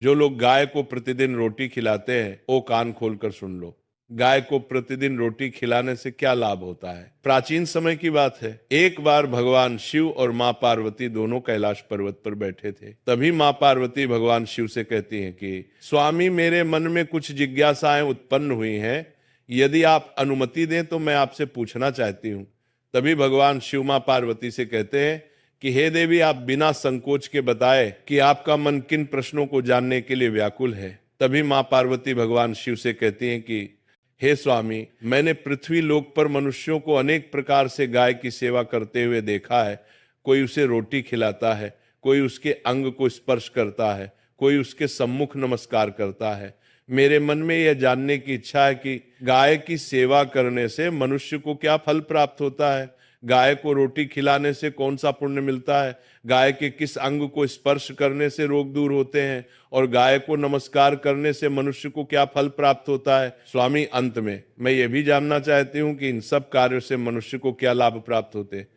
जो लोग गाय को प्रतिदिन रोटी खिलाते हैं वो कान खोलकर सुन लो। गाय को प्रतिदिन रोटी खिलाने से क्या लाभ होता है। प्राचीन समय की बात है, एक बार भगवान शिव और माँ पार्वती दोनों कैलाश पर्वत पर बैठे थे। तभी माँ पार्वती भगवान शिव से कहती हैं कि स्वामी, मेरे मन में कुछ जिज्ञासाएं उत्पन्न हुई हैं, यदि आप अनुमति दें तो मैं आपसे पूछना चाहती हूँ। तभी भगवान शिव माँ पार्वती से कहते हैं कि हे देवी, आप बिना संकोच के बताए कि आपका मन किन प्रश्नों को जानने के लिए व्याकुल है। तभी माँ पार्वती भगवान शिव से कहती हैं कि हे स्वामी, मैंने पृथ्वी लोक पर मनुष्यों को अनेक प्रकार से गाय की सेवा करते हुए देखा है। कोई उसे रोटी खिलाता है, कोई उसके अंग को स्पर्श करता है, कोई उसके सम्मुख नमस्कार करता है। मेरे मन में यह जानने की इच्छा है कि गाय की सेवा करने से मनुष्य को क्या फल प्राप्त होता है। गाय को रोटी खिलाने से कौन सा पुण्य मिलता है। गाय के किस अंग को स्पर्श करने से रोग दूर होते हैं, और गाय को नमस्कार करने से मनुष्य को क्या फल प्राप्त होता है। स्वामी, अंत में मैं ये भी जानना चाहती हूँ कि इन सब कार्यों से मनुष्य को क्या लाभ प्राप्त होते हैं।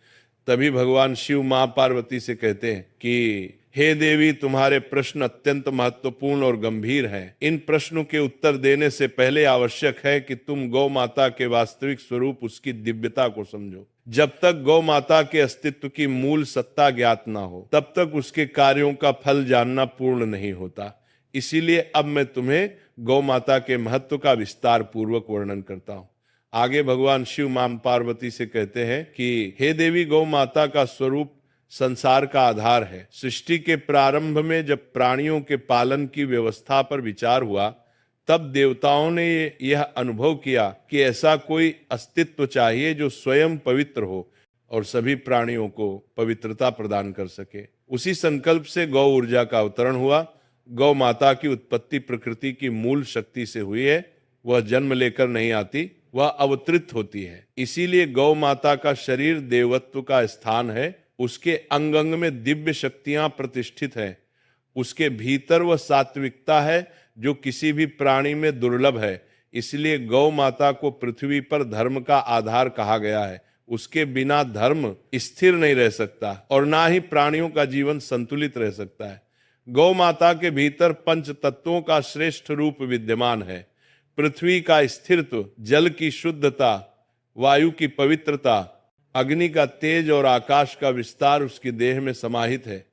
तभी भगवान शिव मां पार्वती से कहते हैं कि हे देवी, तुम्हारे प्रश्न अत्यंत महत्वपूर्ण और गंभीर हैं। इन प्रश्नों के उत्तर देने से पहले आवश्यक है कि तुम गौ माता के वास्तविक स्वरूप, उसकी दिव्यता को समझो। जब तक गौ माता के अस्तित्व की मूल सत्ता ज्ञात ना हो, तब तक उसके कार्यों का फल जानना पूर्ण नहीं होता। इसीलिए अब मैं तुम्हें गौ माता के महत्व का विस्तार पूर्वक वर्णन करता हूँ। आगे भगवान शिव मां पार्वती से कहते हैं कि हे देवी, गौ माता का स्वरूप संसार का आधार है। सृष्टि के प्रारंभ में जब प्राणियों के पालन की व्यवस्था पर विचार हुआ, तब देवताओं ने यह अनुभव किया कि ऐसा कोई अस्तित्व चाहिए जो स्वयं पवित्र हो और सभी प्राणियों को पवित्रता प्रदान कर सके। उसी संकल्प से गौ ऊर्जा का अवतरण हुआ। गौ माता की उत्पत्ति प्रकृति की मूल शक्ति से हुई है। वह जन्म लेकर नहीं आती, वह अवतरित होती है। इसीलिए गौ माता का शरीर देवत्व का स्थान है। उसके अंग अंग में दिव्य शक्तियां प्रतिष्ठित हैं। उसके भीतर वह सात्विकता है जो किसी भी प्राणी में दुर्लभ है। इसलिए गौ माता को पृथ्वी पर धर्म का आधार कहा गया है। उसके बिना धर्म स्थिर नहीं रह सकता और ना ही प्राणियों का जीवन संतुलित रह सकता है। गौ माता के भीतर पंच तत्वों का श्रेष्ठ रूप विद्यमान है। पृथ्वी का स्थिरत्व, जल की शुद्धता, वायु की पवित्रता, अग्नि का तेज और आकाश का विस्तार उसके देह में समाहित है।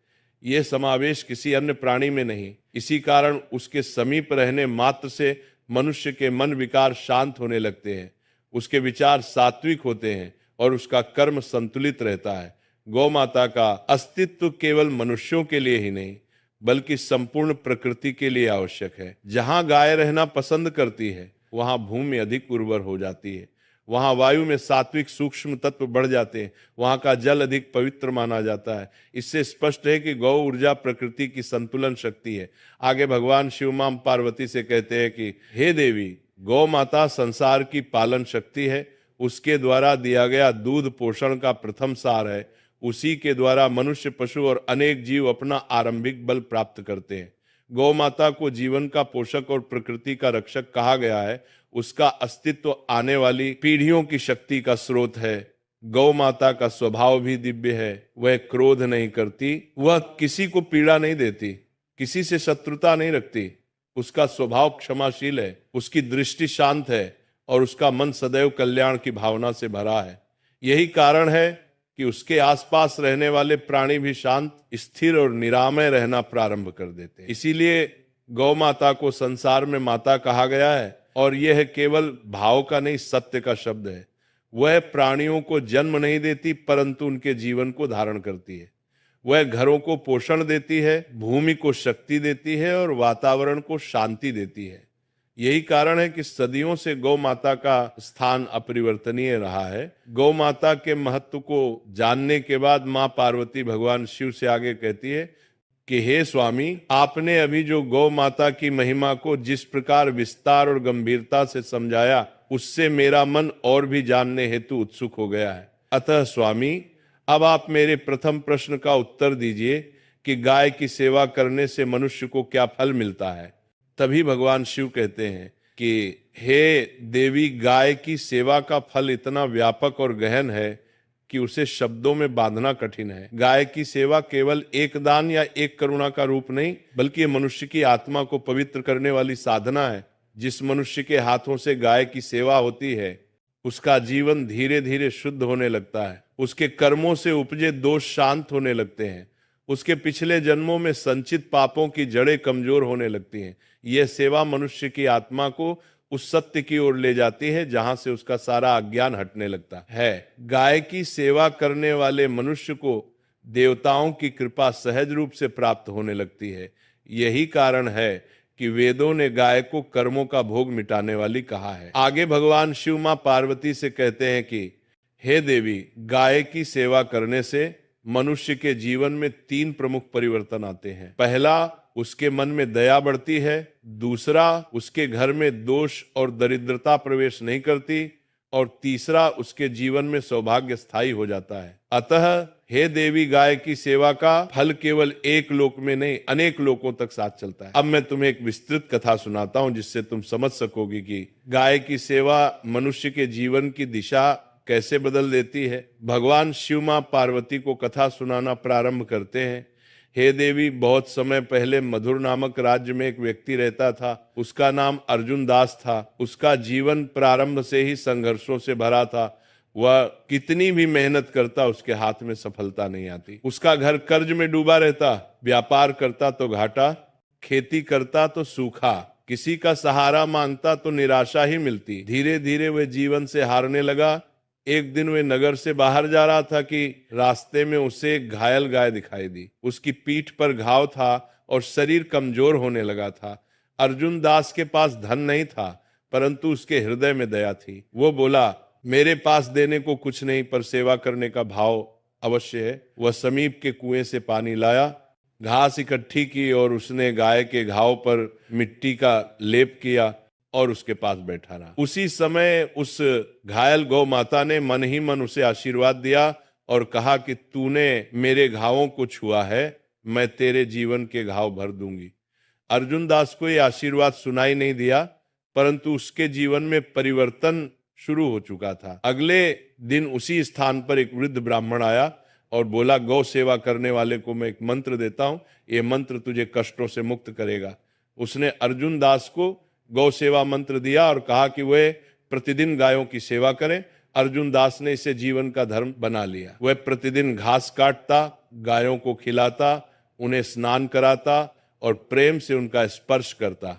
यह समावेश किसी अन्य प्राणी में नहीं। इसी कारण उसके समीप रहने मात्र से मनुष्य के मन विकार शांत होने लगते हैं, उसके विचार सात्विक होते हैं और उसका कर्म संतुलित रहता है। गौ माता का अस्तित्व केवल मनुष्यों के लिए ही नहीं, बल्कि संपूर्ण प्रकृति के लिए आवश्यक है। जहां गाय रहना पसंद करती है, वहां भूमि अधिक उर्वर हो जाती है, वहां वायु में सात्विक सूक्ष्म तत्व बढ़ जाते हैं, वहां का जल अधिक पवित्र माना जाता है। इससे स्पष्ट है कि गौ ऊर्जा प्रकृति की संतुलन शक्ति है। आगे भगवान शिव मां पार्वती से कहते हैं कि हे देवी, गौ माता संसार की पालन शक्ति है। उसके द्वारा दिया गया दूध पोषण का प्रथम सार है। उसी के द्वारा मनुष्य, पशु और अनेक जीव अपना आरंभिक बल प्राप्त करते हैं। गौ माता को जीवन का पोषक और प्रकृति का रक्षक कहा गया है। उसका अस्तित्व आने वाली पीढ़ियों की शक्ति का स्रोत है। गौ माता का स्वभाव भी दिव्य है। वह क्रोध नहीं करती, वह किसी को पीड़ा नहीं देती, किसी से शत्रुता नहीं रखती। उसका स्वभाव क्षमाशील है, उसकी दृष्टि शांत है और उसका मन सदैव कल्याण की भावना से भरा है। यही कारण है कि उसके आसपास रहने वाले प्राणी भी शांत, स्थिर और निरामय रहना प्रारंभ कर देते हैं। इसीलिए गौ माता को संसार में माता कहा गया है। और यह केवल भाव का नहीं, सत्य का शब्द है। वह प्राणियों को जन्म नहीं देती, परंतु उनके जीवन को धारण करती है। वह घरों को पोषण देती है, भूमि को शक्ति देती है और वातावरण को शांति देती है। यही कारण है कि सदियों से गौ माता का स्थान अपरिवर्तनीय रहा है। गौ माता के महत्व को जानने के बाद मां पार्वती भगवान शिव से आगे कहती है कि हे स्वामी, आपने अभी जो गौ माता की महिमा को जिस प्रकार विस्तार और गंभीरता से समझाया, उससे मेरा मन और भी जानने हेतु उत्सुक हो गया है। अतः स्वामी, अब आप मेरे प्रथम प्रश्न का उत्तर दीजिए कि गाय की सेवा करने से मनुष्य को क्या फल मिलता है। तभी भगवान शिव कहते हैं कि हे देवी, गाय की सेवा का फल इतना व्यापक और गहन है कि उसे शब्दों में बांधना कठिन है। गाय की सेवा केवल एक दान या एक करुणा का रूप नहीं, बल्कि ये मनुष्य की आत्मा को पवित्र करने वाली साधना है। जिस मनुष्य के हाथों से गाय की सेवा होती है, उसका जीवन धीरे धीरे शुद्ध होने लगता है। उसके कर्मों से उपजे दोष शांत होने लगते हैं। उसके पिछले जन्मों में संचित पापों की जड़ें कमजोर होने लगती हैं। यह सेवा मनुष्य की आत्मा को उस सत्य की ओर ले जाती है जहां से उसका सारा अज्ञान हटने लगता है। गाय की सेवा करने वाले मनुष्य को देवताओं की कृपा सहज रूप से प्राप्त होने लगती है। यही कारण है कि वेदों ने गाय को कर्मों का भोग मिटाने वाली कहा है। आगे भगवान शिव मां पार्वती से कहते हैं कि हे देवी, गाय की सेवा करने से मनुष्य के जीवन में 3 प्रमुख परिवर्तन आते हैं। पहला, उसके मन में दया बढ़ती है। दूसरा, उसके घर में दोष और दरिद्रता प्रवेश नहीं करती। और तीसरा, उसके जीवन में सौभाग्य स्थायी हो जाता है। अतः हे देवी, गाय की सेवा का फल केवल एक लोक में नहीं, अनेक लोकों तक साथ चलता है। अब मैं तुम्हें एक विस्तृत कथा सुनाता हूं जिससे तुम समझ सकोगे कि गाय की सेवा मनुष्य के जीवन की दिशा कैसे बदल देती है। भगवान शिव मां पार्वती को कथा सुनाना प्रारंभ करते हैं। हे देवी, बहुत समय पहले मधुर नामक राज्य में एक व्यक्ति रहता था। उसका नाम अर्जुन दास था। उसका जीवन प्रारंभ से ही संघर्षों से भरा था। वह कितनी भी मेहनत करता, उसके हाथ में सफलता नहीं आती। उसका घर कर्ज में डूबा रहता। व्यापार करता तो घाटा, खेती करता तो सूखा, किसी का सहारा मांगता तो निराशा ही मिलती। धीरे धीरे वह जीवन से हारने लगा। एक दिन वे नगर से बाहर जा रहा था कि रास्ते में उसे एक घायल गाय दिखाई दी। उसकी पीठ पर घाव था और शरीर कमजोर होने लगा था। अर्जुन दास के पास धन नहीं था, परंतु उसके हृदय में दया थी। वो बोला, मेरे पास देने को कुछ नहीं, पर सेवा करने का भाव अवश्य है। वह समीप के कुएं से पानी लाया, घास इकट्ठी की और उसने गाय के घाव पर मिट्टी का लेप किया और उसके पास बैठा रहा। उसी समय उस घायल गौ माता ने मन ही मन उसे आशीर्वाद दिया और कहा कि तूने मेरे घावों को छुआ है, मैं तेरे जीवन के घाव भर दूंगी। अर्जुन दास को यह आशीर्वाद सुनाई नहीं दिया, परंतु उसके जीवन में परिवर्तन शुरू हो चुका था। अगले दिन उसी स्थान पर एक वृद्ध ब्राह्मण आया और बोला, गौ सेवा करने वाले को मैं एक मंत्र देता हूं, यह मंत्र तुझे कष्टों से मुक्त करेगा। उसने अर्जुन दास को गौ सेवा मंत्र दिया और कहा कि वह प्रतिदिन गायों की सेवा करें। अर्जुन दास ने इसे जीवन का धर्म बना लिया। वह प्रतिदिन घास काटता, गायों को खिलाता, उन्हें स्नान कराता और प्रेम से उनका स्पर्श करता।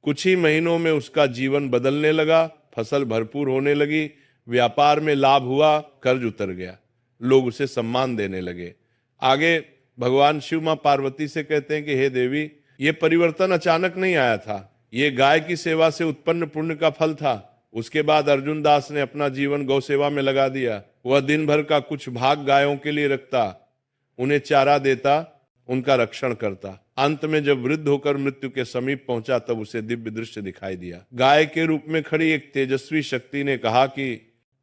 कुछ ही महीनों में उसका जीवन बदलने लगा। फसल भरपूर होने लगी, व्यापार में लाभ हुआ, कर्ज उतर गया, लोग उसे सम्मान देने लगे। आगे भगवान शिव मां पार्वती से कहते हैं कि हे देवी, ये परिवर्तन अचानक नहीं आया था, ये गाय की सेवा से उत्पन्न पुण्य का फल था। उसके बाद अर्जुन दास ने अपना जीवन गौ सेवा में लगा दिया। वह दिन भर का कुछ भाग गायों के लिए रखता, उन्हें चारा देता, उनका रक्षण करता। अंत में जब वृद्ध होकर मृत्यु के समीप पहुंचा, तब उसे दिव्य दृश्य दिखाई दिया। गाय के रूप में खड़ी एक तेजस्वी शक्ति ने कहा कि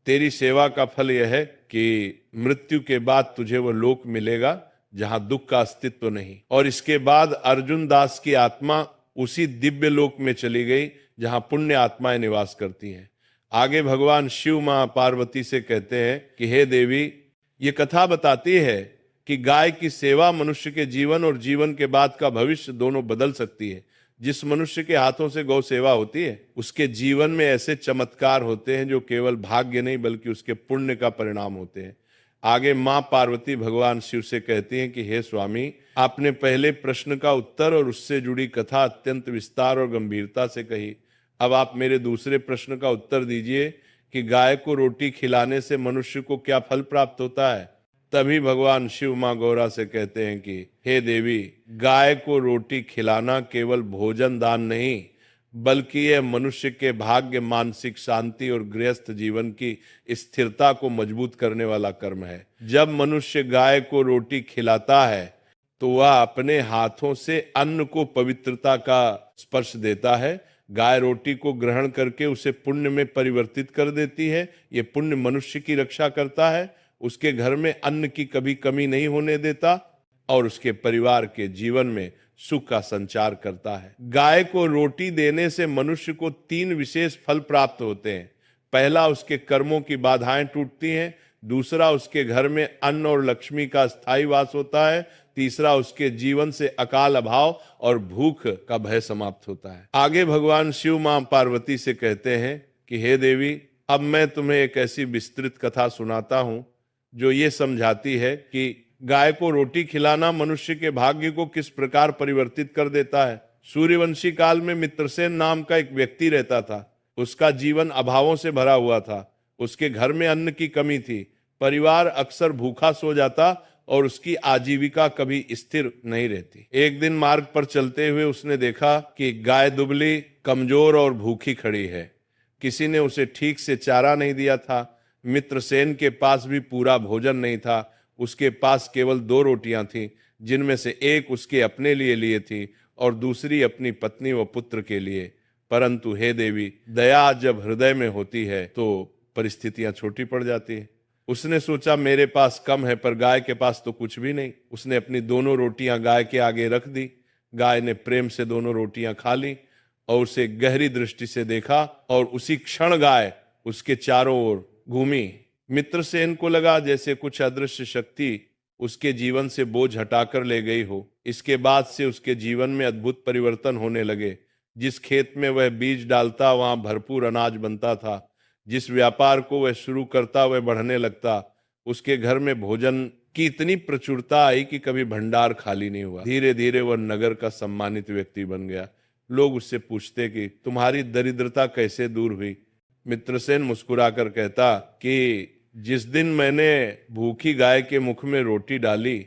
तेरी सेवा का फल यह है कि मृत्यु के बाद तुझे वह लोक मिलेगा जहां दुख का अस्तित्व नहीं। और इसके बाद अर्जुन दास की आत्मा उसी दिव्य लोक में चली गई जहां पुण्य आत्माएं निवास करती हैं। आगे भगवान शिव मां पार्वती से कहते हैं कि हे देवी, ये कथा बताती है कि गाय की सेवा मनुष्य के जीवन और जीवन के बाद का भविष्य दोनों बदल सकती है। जिस मनुष्य के हाथों से गौ सेवा होती है, उसके जीवन में ऐसे चमत्कार होते हैं जो केवल भाग्य नहीं बल्कि उसके पुण्य का परिणाम होते हैं। आगे मां पार्वती भगवान शिव से कहती हैं कि हे स्वामी, आपने पहले प्रश्न का उत्तर और उससे जुड़ी कथा अत्यंत विस्तार और गंभीरता से कही। अब आप मेरे दूसरे प्रश्न का उत्तर दीजिए कि गाय को रोटी खिलाने से मनुष्य को क्या फल प्राप्त होता है। तभी भगवान शिव मां गौरा से कहते हैं कि हे देवी, गाय को रोटी खिलाना केवल भोजन दान नहीं, बल्कि यह मनुष्य के भाग्य, मानसिक शांति और गृहस्थ जीवन की स्थिरता को मजबूत करने वाला कर्म है। जब मनुष्य गाय को रोटी खिलाता है तो वह अपने हाथों से अन्न को पवित्रता का स्पर्श देता है। गाय रोटी को ग्रहण करके उसे पुण्य में परिवर्तित कर देती है। ये पुण्य मनुष्य की रक्षा करता है, उसके घर में अन्न की कभी कमी नहीं होने देता और उसके परिवार के जीवन में सुख का संचार करता है। गाय को रोटी देने से मनुष्य को 3 विशेष फल प्राप्त होते हैं। पहला, उसके कर्मों की बाधाएं टूटती हैं। दूसरा उसके घर में अन्न और लक्ष्मी का स्थायी वास होता है, तीसरा उसके जीवन से अकाल अभाव और भूख का भय समाप्त होता है। आगे भगवान शिव मां पार्वती से कहते हैं कि हे देवी, अब मैं तुम्हें एक ऐसी विस्तृत कथा सुनाता हूं जो ये समझाती है कि गाय को रोटी खिलाना मनुष्य के भाग्य को किस प्रकार परिवर्तित कर देता है। सूर्यवंशी काल में मित्रसेन नाम का एक व्यक्ति रहता था। उसका जीवन अभावों से भरा हुआ था। उसके घर में अन्न की कमी थी। परिवार अक्सर भूखा सो जाता और उसकी आजीविका कभी स्थिर नहीं रहती। एक दिन मार्ग पर चलते हुए उसने देखा कि गाय दुबली, कमजोर और भूखी खड़ी है। किसी ने उसे ठीक से चारा नहीं दिया था। मित्रसेन के पास भी पूरा भोजन नहीं था। उसके पास केवल 2 रोटियां थीं, जिनमें से एक उसके अपने लिए थी और दूसरी अपनी पत्नी व पुत्र के लिए। परंतु हे देवी, दया जब हृदय में होती है तो परिस्थितियां छोटी पड़ जाती है। उसने सोचा मेरे पास कम है, पर गाय के पास तो कुछ भी नहीं। उसने अपनी दोनों रोटियां गाय के आगे रख दी। गाय ने प्रेम से दोनों रोटियां खा ली और उसे गहरी दृष्टि से देखा और उसी क्षण गाय उसके चारों ओर घूमी। मित्रसेन को लगा जैसे कुछ अदृश्य शक्ति उसके जीवन से बोझ हटाकर ले गई हो। इसके बाद से उसके जीवन में अद्भुत परिवर्तन होने लगे। जिस खेत में वह बीज डालता वहां भरपूर अनाज बनता था। जिस व्यापार को वह शुरू करता वह बढ़ने लगता। उसके घर में भोजन की इतनी प्रचुरता आई कि कभी भंडार खाली नहीं हुआ। धीरे धीरे वह नगर का सम्मानित व्यक्ति बन गया। लोग उससे पूछते कि तुम्हारी दरिद्रता कैसे दूर हुई। मित्रसेन मुस्कुराकर कहता कि जिस दिन मैंने भूखी गाय के मुख में रोटी डाली,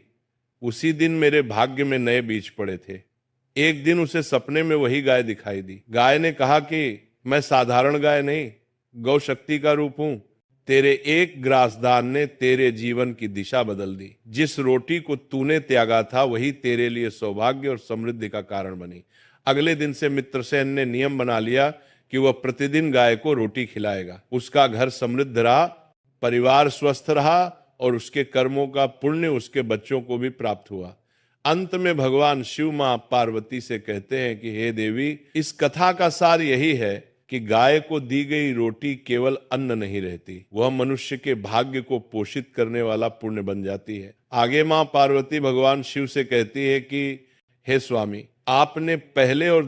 उसी दिन मेरे भाग्य में नए बीज पड़े थे। एक दिन उसे सपने में वही गाय दिखाई दी। गाय ने कहा कि मैं साधारण गाय नहीं, गौ शक्ति का रूप हूं। तेरे एक ग्रासदान ने तेरे जीवन की दिशा बदल दी। जिस रोटी को तूने त्यागा था वही तेरे लिए सौभाग्य और समृद्धि का कारण बनी। अगले दिन से मित्रसेन ने नियम बना लिया कि वह प्रतिदिन गाय को रोटी खिलाएगा। उसका घर समृद्ध रहा, परिवार स्वस्थ रहा और उसके कर्मों का पुण्य उसके बच्चों को भी प्राप्त हुआ। अंत में भगवान शिव मां पार्वती से कहते हैं कि हे देवी, इस कथा का सार यही है कि गाय को दी गई रोटी केवल अन्न नहीं रहती, वह मनुष्य के भाग्य को पोषित करने वाला पुण्य बन जाती है। आगे मां पार्वती भगवान शिव से कहती है कि हे स्वामी, आपने पहले और